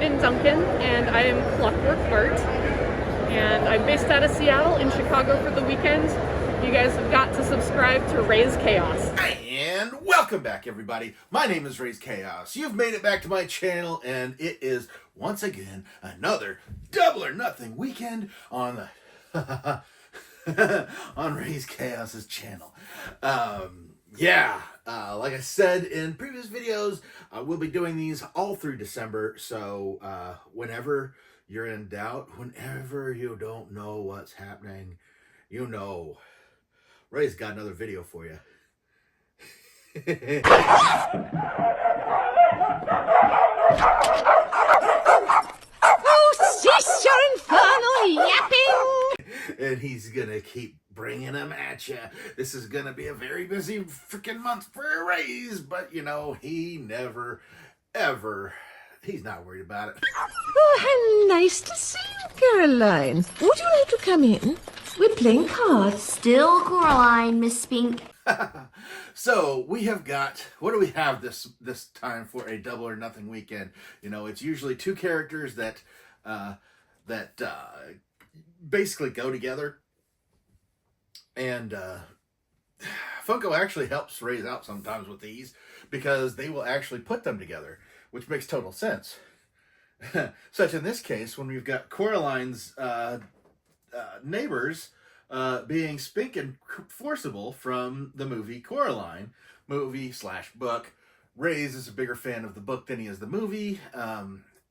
Hayden Duncan, and I am Clockwork Art, and I'm based out of Seattle, in Chicago for the weekend. You guys have got to subscribe to Raze Chaos. And welcome back, everybody. My name is Raze Chaos. You've made it back to my channel, and it is, once again, another Double or Nothing weekend on the on Raze Chaos's channel. Like I said in previous videos, we'll be doing these all through December, so whenever you're in doubt, whenever you don't know what's happening, you know Ray's got another video for you. Oh, cease your infernal yapping! And he's gonna keep bringing them at you. This is gonna be a very busy freaking month for Raze, but you know, he never, ever, he's not worried about it. Oh, how nice to see you, Caroline. Would you like to come in? We're playing cards. Still Coraline, Miss Spink. So we have got, what do we have this time for a Double or Nothing weekend? You know, it's usually two characters that basically go together, and Funko actually helps Raze out sometimes with these because they will actually put them together, which makes total sense. Such in this case, when we've got Coraline's neighbors being Spink and Forcible from the movie Coraline, movie/book. Raze is a bigger fan of the book than he is the movie,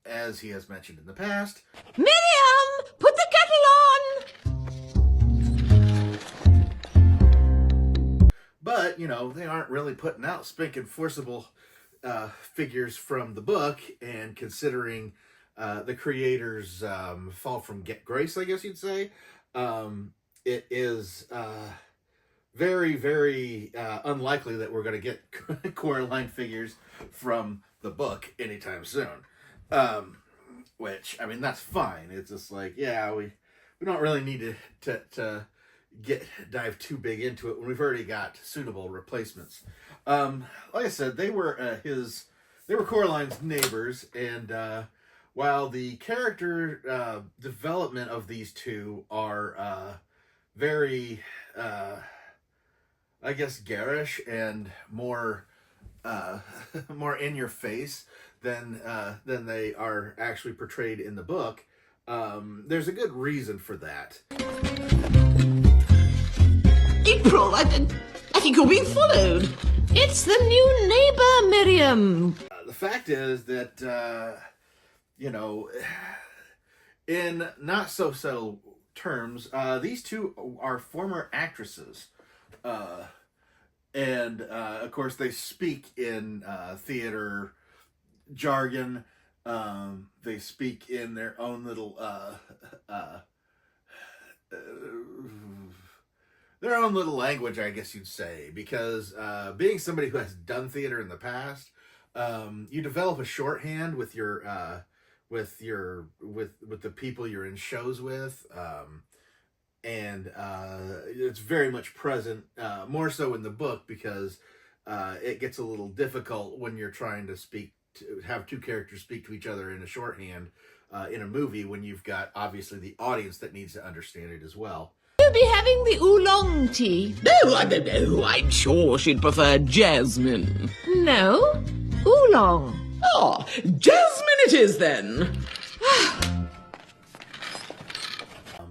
as he has mentioned in the past. Miriam, put the kettle on! But, you know, they aren't really putting out Spink and Forcible figures from the book, and considering the creator's fall from grace, I guess you'd say, it is very, very unlikely that we're going to get Coraline figures from the book anytime soon. Which, I mean, that's fine. It's just like, yeah, we don't really need to dive too big into it when we've already got suitable replacements. Like I said, they were Coraline's neighbors, and while the character development of these two are very, I guess, garish and more more in your face than they are actually portrayed in the book, there's a good reason for that. April, I think you're being followed. It's the new neighbor, Miriam. The fact is that, you know, in not so subtle terms, these two are former actresses. And of course, they speak in theater jargon. They speak in their own little language, I guess you'd say, because being somebody who has done theater in the past, you develop a shorthand with your with the people you're in shows with, and it's very much present, more so in the book, because it gets a little difficult when you're trying to have two characters speak to each other in a shorthand in a movie, when you've got obviously the audience that needs to understand it as well. We'll be having the oolong tea. No, I'm sure she'd prefer jasmine. No, oolong. Ah, jasmine it is then.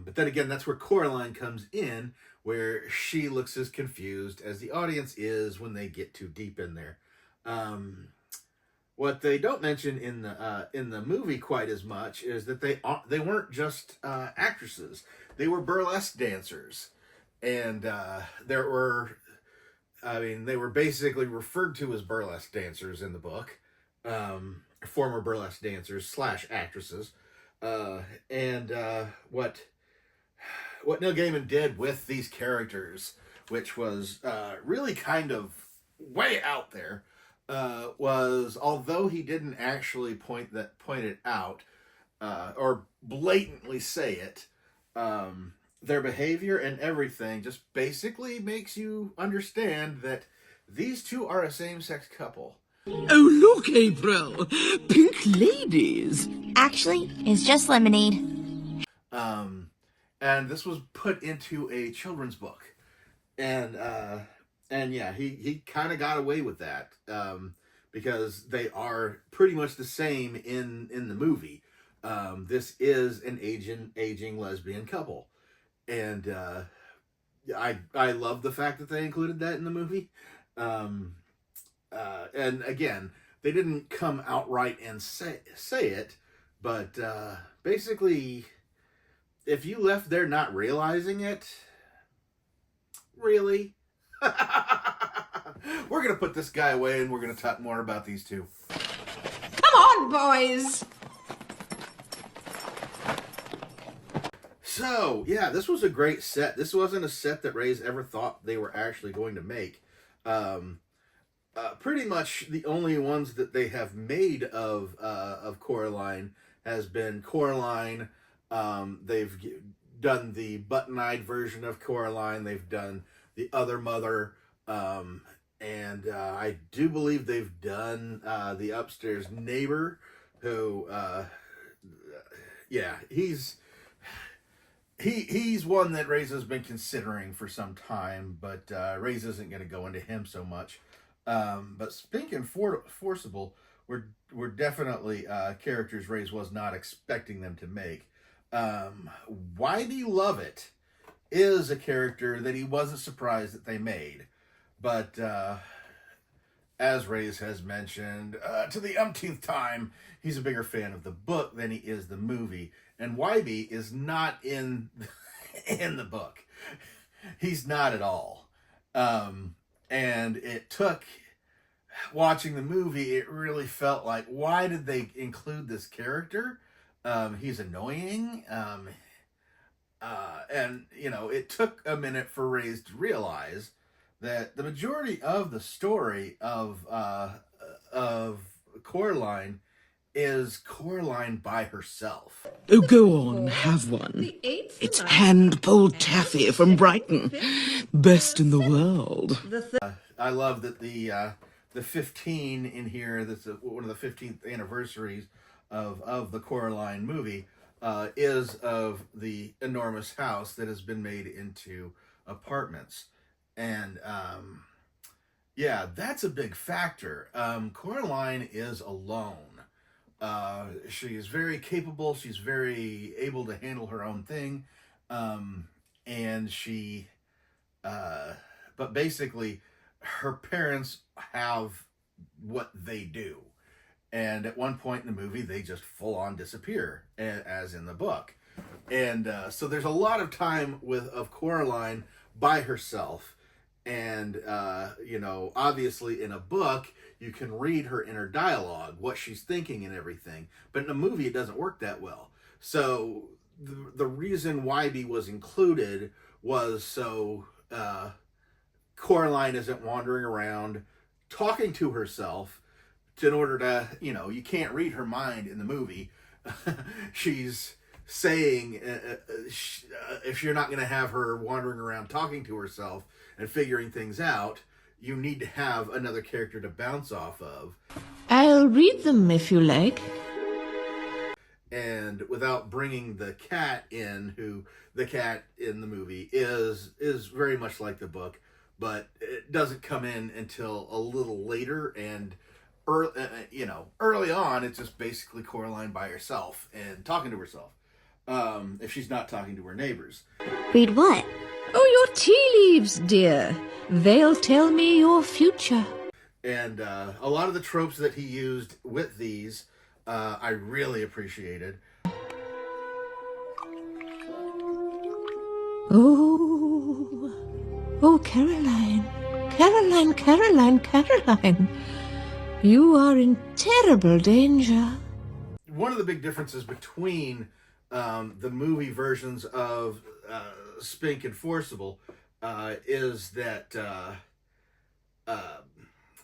But then again, that's where Coraline comes in, where she looks as confused as the audience is when they get too deep in there. What they don't mention in the movie quite as much is that they weren't just actresses; they were burlesque dancers, and they were basically referred to as burlesque dancers in the book, former burlesque dancers / actresses, and what Neil Gaiman did with these characters, which was really kind of way out there, was, although he didn't actually point it out or blatantly say it, their behavior and everything just basically makes you understand that these two are a same-sex couple. Oh, look, April! Pink ladies! Actually, it's just lemonade. And this was put into a children's book, and yeah, he kind of got away with that, because they are pretty much the same in the movie. This is an aging lesbian couple, and I love the fact that they included that in the movie. And again, they didn't come outright and say it, but basically, if you left there not realizing it, really? We're going to put this guy away and we're going to talk more about these two. Come on, boys! So, yeah, this was a great set. This wasn't a set that Raze ever thought they were actually going to make. Pretty much the only ones that they have made of Coraline has been Coraline. They've done the button-eyed version of Coraline. They've done the other mother. And I do believe they've done the upstairs neighbor, who, yeah, he's one that Raze has been considering for some time, but Raze isn't going to go into him so much. But Spink and Forcible were definitely characters Raze was not expecting them to make. Wybie Lovett is a character that he wasn't surprised that they made. But as Raze has mentioned, to the umpteenth time, he's a bigger fan of the book than he is the movie. And Wybie is not in the book. He's not at all. And it took, watching the movie, it really felt like, why did they include this character? He's annoying. And, you know, it took a minute for Raze to realize that the majority of the story of Coraline is Coraline by herself. Oh, go on, have one. It's hand-pulled taffy from Brighton. Best in the world. I love that the 15 in here, that's one of the 15th anniversaries of the Coraline movie, is of the enormous house that has been made into apartments. And yeah, that's a big factor. Coraline is alone. She's very capable. She's very able to handle her own thing. And she, but basically her parents have what they do. And at one point in the movie, they just full on disappear, as in the book. And so there's a lot of time of Coraline by herself. And, you know, obviously in a book, you can read her inner dialogue, what she's thinking and everything. But in a movie, it doesn't work that well. So the reason Wybie was included was so Coraline isn't wandering around talking to herself in order to, you know, you can't read her mind in the movie. She's saying, if you're not going to have her wandering around talking to herself and figuring things out, you need to have another character to bounce off of. I'll read them if you like. And without bringing the cat in, who the cat in the movie is very much like the book, but it doesn't come in until a little later. And early on, it's just basically Coraline by herself and talking to herself. If she's not talking to her neighbors. Read what? Oh, your tea leaves, dear. They'll tell me your future. And a lot of the tropes that he used with these, I really appreciated. Oh, Caroline. Caroline, Caroline, Caroline. You are in terrible danger. One of the big differences between the movie versions of Spink and Forcible is that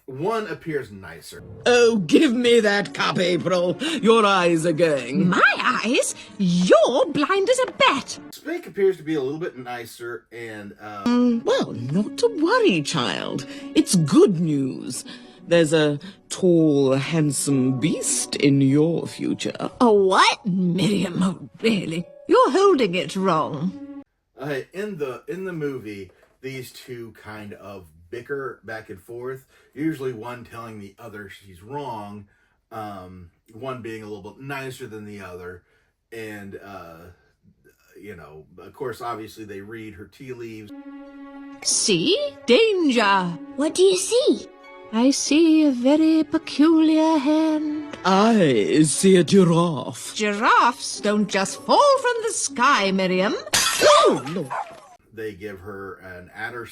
one appears nicer. Oh, give me that cup, April. Your eyes are going. My eyes? You're blind as a bat. Spink appears to be a little bit nicer, and Well, not to worry, child. It's good news. There's a tall, handsome beast in your future. A what? Miriam, oh, really? You're holding it wrong. In the movie, these two kind of bicker back and forth. Usually, one telling the other she's wrong, one being a little bit nicer than the other, and of course, obviously, they read her tea leaves. See? Danger! What do you see? I see a very peculiar hand. I see a giraffe. Giraffes don't just fall from the sky, Miriam. Oh, Lord. They give her an adder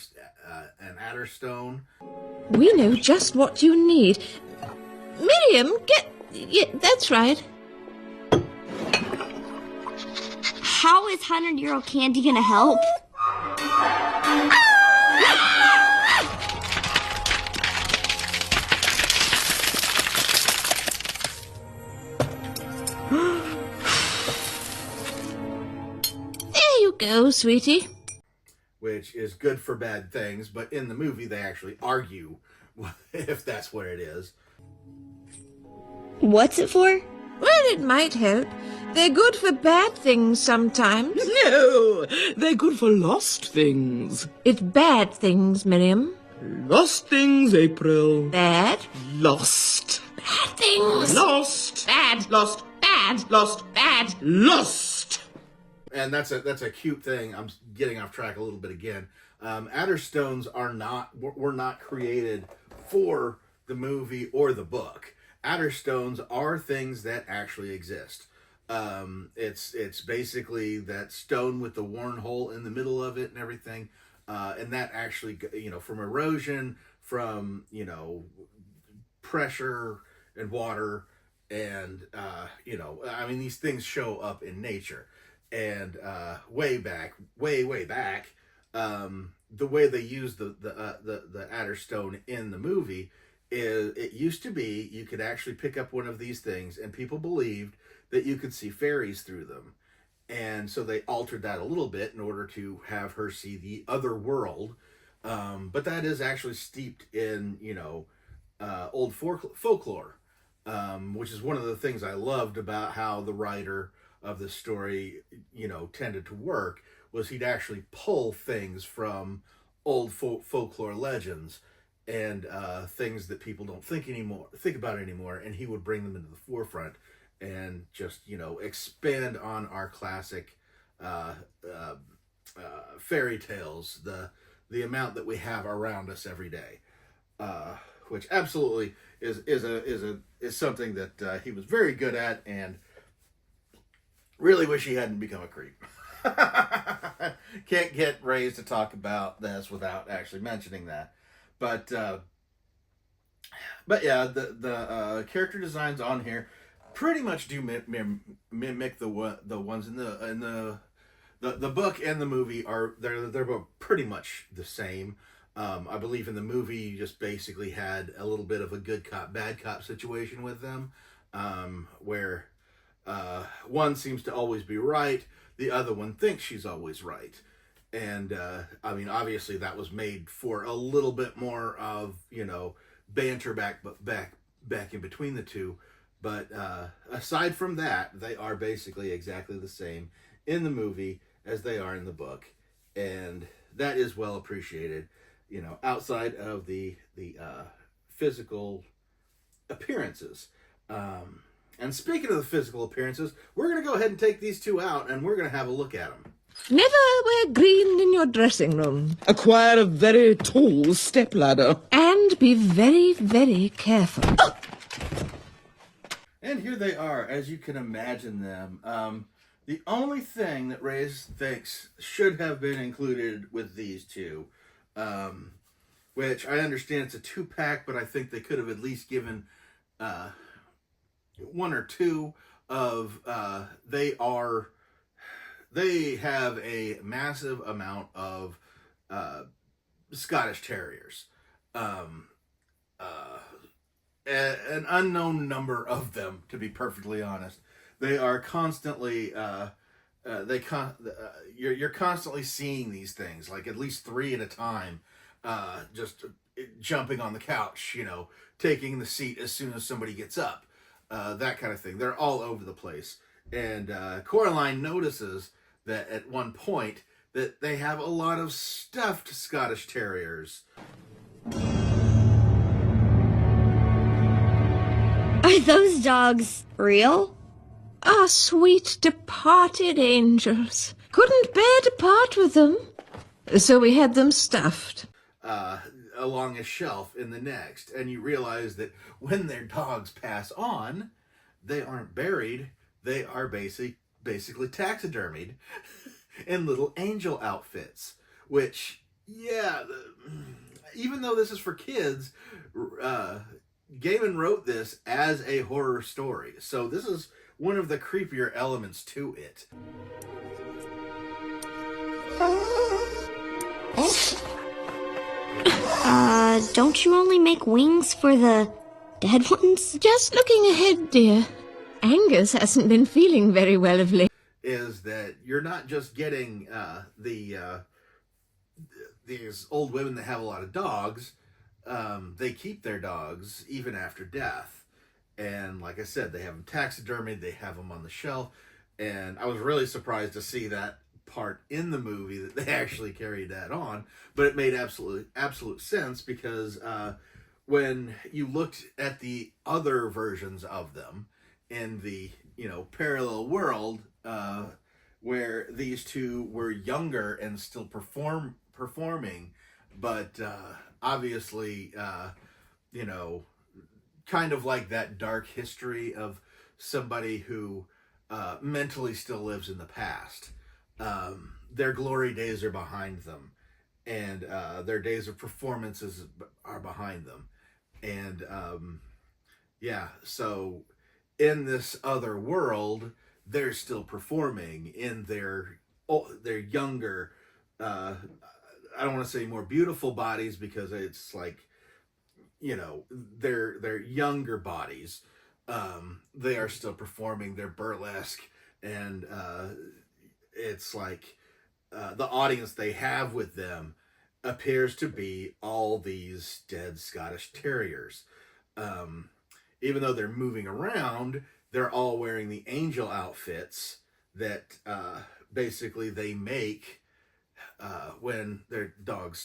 stone. We know just what you need. Miriam, yeah, that's right. How is 100-year-old candy gonna help? There you go, sweetie. Which is good for bad things, but in the movie they actually argue if that's what it is. What's it for? Well, it might help. They're good for bad things sometimes. No, they're good for lost things. It's bad things, Miriam. Lost things, April. Bad? Lost. Bad things. Lost. Bad. Lost. Bad. Lost. Bad. Lost. And that's a cute thing. I'm getting off track a little bit again. Adder stones were not created for the movie or the book. Adder stones are things that actually exist. It's basically that stone with the worn hole in the middle of it and everything, and that actually, from erosion, from pressure and water, and these things show up in nature. And way back, the way they used the adder stone in the movie is it used to be you could actually pick up one of these things, and people believed that you could see fairies through them. And so they altered that a little bit in order to have her see the other world. But that is actually steeped in, old folklore, which is one of the things I loved about how the writer of the story, tended to work, was he'd actually pull things from old folklore legends and things that people don't think about anymore, and he would bring them into the forefront and just expand on our classic fairy tales, the amount that we have around us every day, which absolutely is something that he was very good at, and really wish he hadn't become a creep. Can't get Raze to talk about this without actually mentioning that. But yeah, the character designs on here pretty much do mimic the ones in the book and the movie. They're both pretty much the same. I believe in the movie you just basically had a little bit of a good cop bad cop situation with them, where one seems to always be right, the other one thinks she's always right. And obviously that was made for a little bit more of banter back in between the two. But aside from that, they are basically exactly the same in the movie as they are in the book, and that is well appreciated. Outside of the physical appearances. And speaking of the physical appearances, we're going to go ahead and take these two out, and we're going to have a look at them. Never wear green in your dressing room. Acquire a very tall stepladder. And be very, very careful. Oh! And here they are, as you can imagine them. The only thing that Raze thinks should have been included with these two, which I understand it's a 2-pack, but I think they could have at least given one or two of they have a massive amount of Scottish Terriers, an unknown number of them, to be perfectly honest. They are constantly you're constantly seeing these things, like at least 3 at a time, just jumping on the couch, taking the seat as soon as somebody gets up, that kind of thing. They're all over the place. And Coraline notices that at one point that they have a lot of stuffed Scottish Terriers. Are those dogs real? Our sweet departed angels. Couldn't bear to part with them, so we had them stuffed. Along a shelf in the next. And you realize that when their dogs pass on, they aren't buried. They are basically taxidermied in little angel outfits. Which, yeah, even though this is for kids, Gaiman wrote this as a horror story. So this is one of the creepier elements to it. Don't you only make wings for the dead ones? Just looking ahead, dear. Angus hasn't been feeling very well of late. Is that you're not just getting these old women that have a lot of dogs. They keep their dogs even after death. And like I said, they have them taxidermied, they have them on the shelf. And I was really surprised to see that part in the movie, that they actually carried that on. But it made absolute sense, because when you looked at the other versions of them in the parallel world, where these two were younger and still performing, but obviously kind of like that dark history of somebody who mentally still lives in the past. Their glory days are behind them, and their days of performances are behind them. And so in this other world, they're still performing in their younger, I don't want to say more beautiful bodies, because it's like, their younger bodies. They are still performing their burlesque, and it's like the audience they have with them appears to be all these dead Scottish Terriers. Even though they're moving around, they're all wearing the angel outfits that basically they make when their dog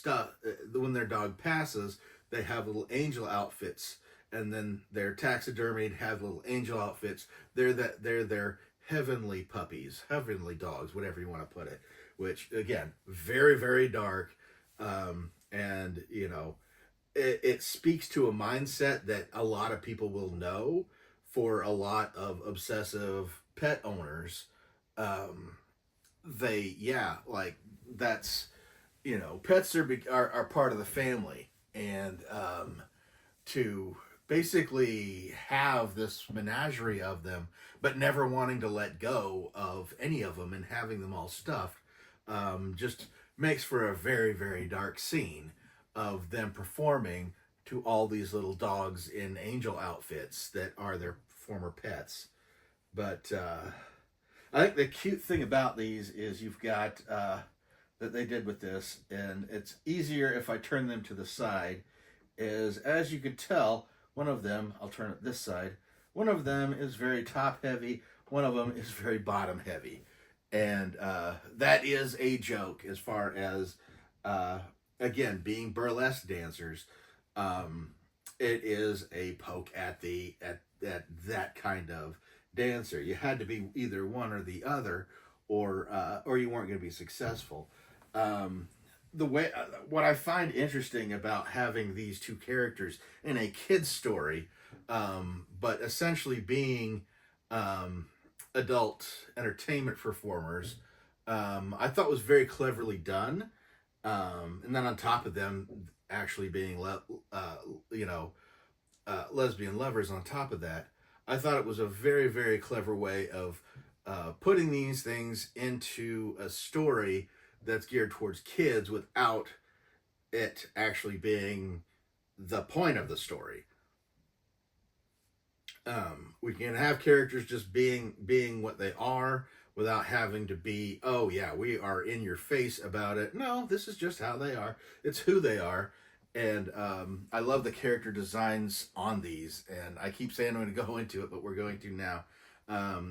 passes. They have little angel outfits, and then their taxidermied have little angel outfits. They're their heavenly puppies, heavenly dogs, whatever you want to put it. Which again, very, very dark, and it speaks to a mindset that a lot of people will know. For a lot of obsessive pet owners, that's pets are part of the family. And to basically have this menagerie of them, but never wanting to let go of any of them and having them all stuffed, just makes for a very, very dark scene of them performing to all these little dogs in angel outfits that are their former pets. But I think the cute thing about these is you've got that they did with this, and it's easier if I turn them to the side, is, as you could tell, one of them, I'll turn it this side, one of them is very top heavy, one of them is very bottom heavy. And that is a joke as far as, again, being burlesque dancers. It is a poke at that kind of dancer. You had to be either one or the other, or you weren't going to be successful. What I find interesting about having these two characters in a kid's story, but essentially being adult entertainment performers, I thought was very cleverly done. And then on top of them actually being lesbian lovers on top of that, I thought it was a very, very clever way of putting these things into a story that's geared towards kids without it actually being the point of the story. We can have characters just being what they are without having to be, oh yeah, we are in your face about it. No, this is just how they are. It's who they are. And I love the character designs on these, and I keep saying I'm going to go into it, but we're going to now.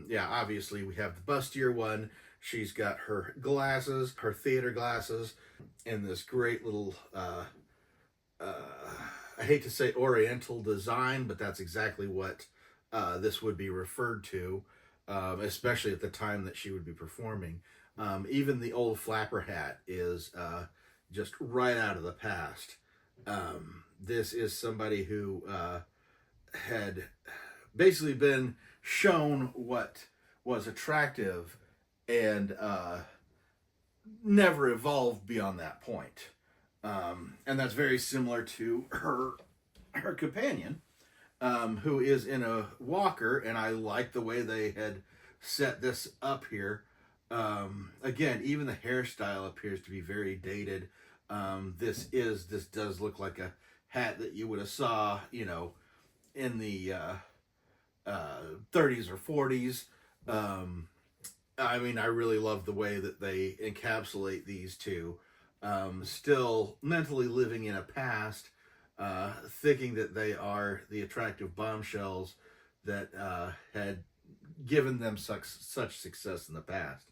Yeah, obviously we have the bustier one. She's got her glasses, her theater glasses, and this great little, I hate to say oriental design, but that's exactly what this would be referred to, especially at the time that she would be performing. Even the old flapper hat is just right out of the past. This is somebody who had basically been shown what was attractive and never evolved beyond that point. And that's very similar to her companion, who is in a walker, and I like the way they had set this up here. Again, even the hairstyle appears to be very dated. This does look like a hat that you would have saw, you know, in the 30s or 40s. I mean, I really love the way that they encapsulate these two. Still mentally living in a past, thinking that they are the attractive bombshells that had given them such success in the past.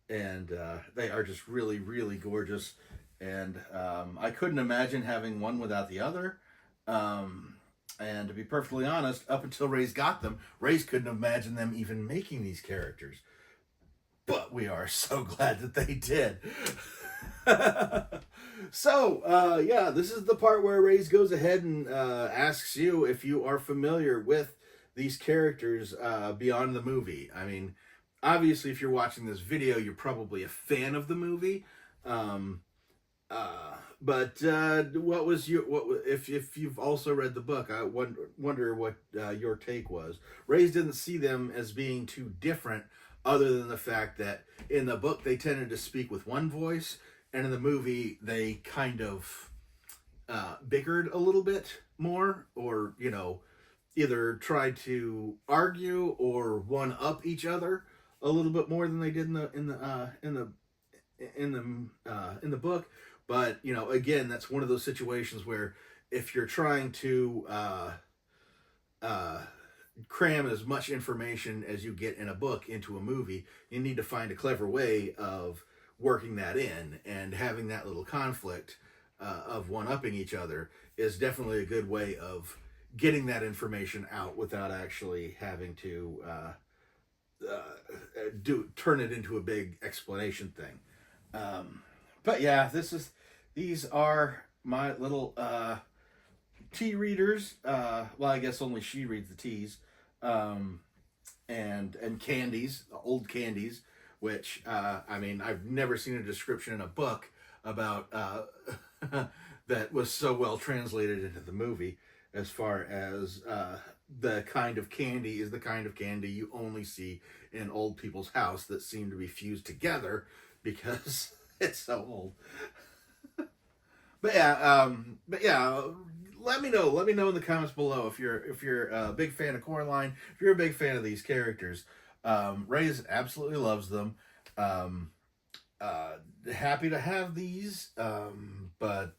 And they are just really, really gorgeous. And I couldn't imagine having one without the other. And to be perfectly honest, up until Raze got them, Raze couldn't imagine them even making these characters. But we are so glad that they did. So, yeah, this is the part where Raze goes ahead and asks you if you are familiar with these characters beyond the movie. I mean, obviously, if you're watching this video, you're probably a fan of the movie. But what was if you've also read the book? I wonder what your take was. Raze didn't see them as being too different, other than the fact that in the book they tended to speak with one voice, and in the movie they kind of bickered a little bit more, or you know, either tried to argue or one up each other a little bit more than they did in the book. But you know, again, that's one of those situations where if you're trying to cram as much information as you get in a book into a movie, you need to find a clever way of working that in, and having that little conflict of one-upping each other is definitely a good way of getting that information out without actually having to turn it into a big explanation thing. But yeah, these are my little tea readers. Well, I guess only she reads the teas. And candies, old candies, which, I mean, I've never seen a description in a book about, that was so well translated into the movie, as far as, the kind of candy is the kind of candy you only see in old people's house that seem to be fused together because it's so old. But yeah, let me know in the comments below if you're a big fan of Coraline, if you're a big fan of these characters. Raze absolutely loves them. Happy to have these, but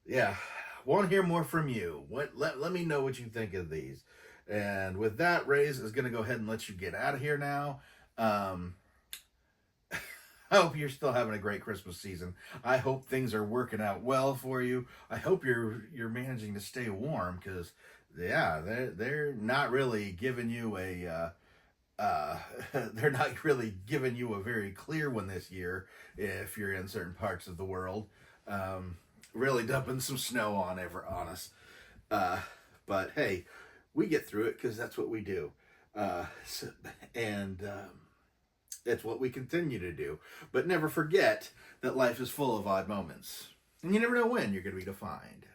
yeah, want to hear more from you. Let me know what you think of these. And with that, Raze is going to go ahead and let you get out of here now. I hope you're still having a great Christmas season. I hope things are working out well for you. I hope you're managing to stay warm, because yeah, they're not really giving you a they're not really giving you a very clear one this year if you're in certain parts of the world. Really dumping some snow on us. But hey, we get through it because that's what we do. It's what we continue to do. But never forget that life is full of odd moments. And you never know when you're going to be defined.